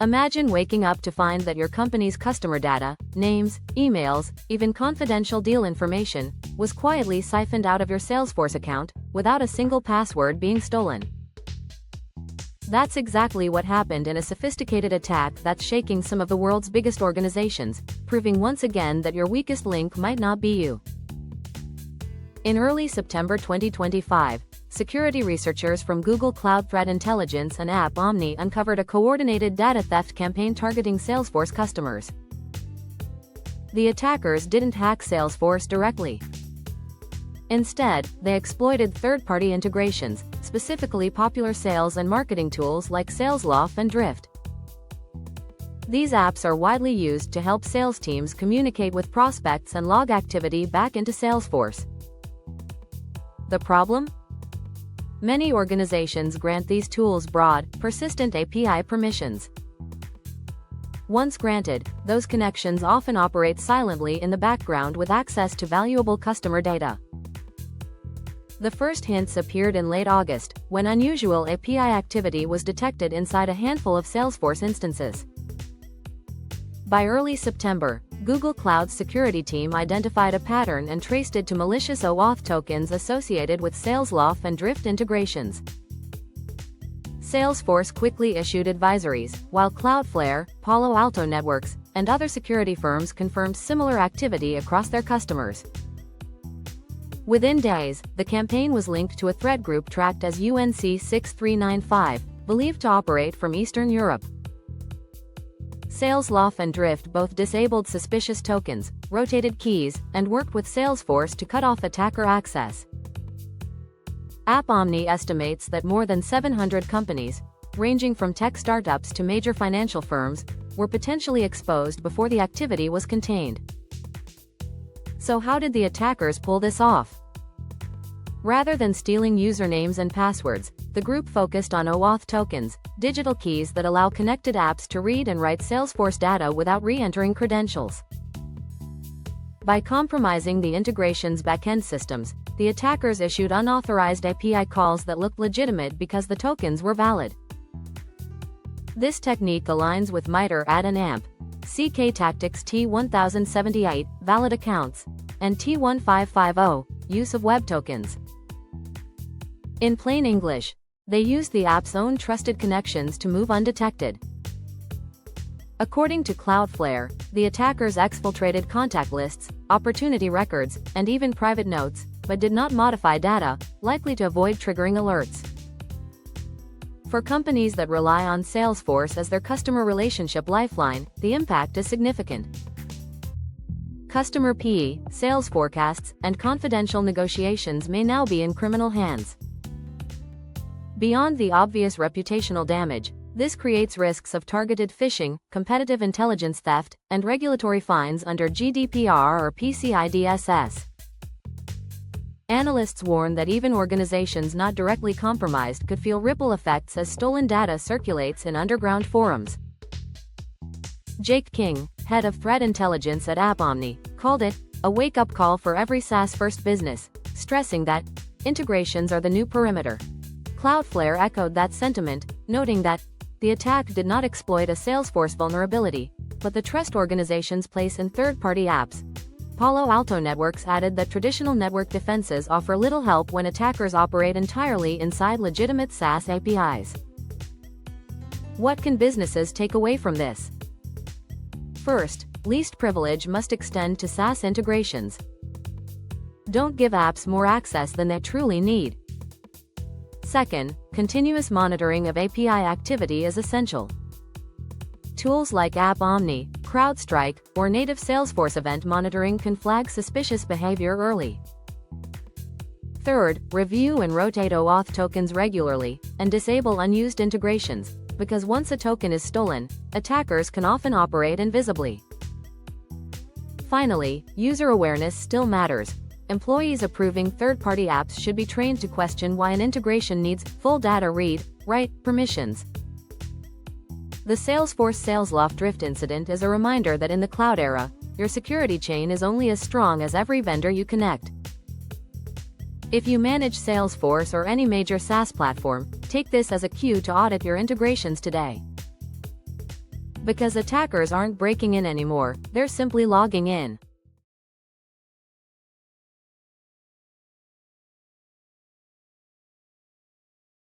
Imagine waking up to find that your company's customer data, names, emails, even confidential deal information, was quietly siphoned out of your Salesforce account, without a single password being stolen. That's exactly what happened in a sophisticated attack that's shaking some of the world's biggest organizations, proving once again that your weakest link might not be you. In early September 2025, security researchers from Google Cloud Threat Intelligence and App Omni uncovered a coordinated data theft campaign targeting Salesforce customers. The attackers didn't hack Salesforce directly. Instead, they exploited third-party integrations, specifically popular sales and marketing tools like Salesloft and Drift. These apps are widely used to help sales teams communicate with prospects and log activity back into Salesforce. The problem? Many organizations grant these tools broad, persistent API permissions. Once granted, those connections often operate silently in the background with access to valuable customer data. The first hints appeared in late August, when unusual API activity was detected inside a handful of Salesforce instances. By early September, Google Cloud's security team identified a pattern and traced it to malicious OAuth tokens associated with Salesloft and Drift integrations. Salesforce quickly issued advisories, while Cloudflare, Palo Alto Networks, and other security firms confirmed similar activity across their customers. Within days, the campaign was linked to a threat group tracked as UNC 6395, believed to operate from Eastern Europe. Salesloft and Drift both disabled suspicious tokens, rotated keys, and worked with Salesforce to cut off attacker access. App Omni estimates that more than 700 companies, ranging from tech startups to major financial firms, were potentially exposed before the activity was contained. So how did the attackers pull this off? Rather than stealing usernames and passwords, the group focused on OAuth tokens, digital keys that allow connected apps to read and write Salesforce data without re-entering credentials. By compromising the integration's backend systems, the attackers issued unauthorized API calls that looked legitimate because the tokens were valid. This technique aligns with MITRE ATT and AMP, CK Tactics T1078, valid accounts, and T1550, use of web tokens. In plain English, they use the app's own trusted connections to move undetected. According to Cloudflare, the attackers exfiltrated contact lists, opportunity records, and even private notes, but did not modify data, likely to avoid triggering alerts. For companies that rely on Salesforce as their customer relationship lifeline, the impact is significant. Customer PE, sales forecasts, and confidential negotiations may now be in criminal hands. Beyond the obvious reputational damage, this creates risks of targeted phishing, competitive intelligence theft, and regulatory fines under GDPR or PCI DSS. Analysts warn that even organizations not directly compromised could feel ripple effects as stolen data circulates in underground forums. Jake King, head of threat intelligence at App Omni, called it a wake-up call for every SaaS-first business, stressing that integrations are the new perimeter. Cloudflare echoed that sentiment, noting that the attack did not exploit a Salesforce vulnerability, but the trust organizations place in third-party apps. Palo Alto Networks added that traditional network defenses offer little help when attackers operate entirely inside legitimate SaaS APIs. What can businesses take away from this? First, least privilege must extend to SaaS integrations. Don't give apps more access than they truly need. Second, continuous monitoring of API activity is essential. Tools like App Omni, CrowdStrike, or native Salesforce event monitoring can flag suspicious behavior early. Third, review and rotate OAuth tokens regularly, and disable unused integrations, because once a token is stolen, attackers can often operate invisibly. Finally, user awareness still matters. Employees approving third-party apps should be trained to question why an integration needs full data read, write permissions. The Salesforce Salesloft Drift incident is a reminder that in the cloud era, your security chain is only as strong as every vendor you connect. If you manage Salesforce or any major SaaS platform, take this as a cue to audit your integrations today. Because attackers aren't breaking in anymore, they're simply logging in.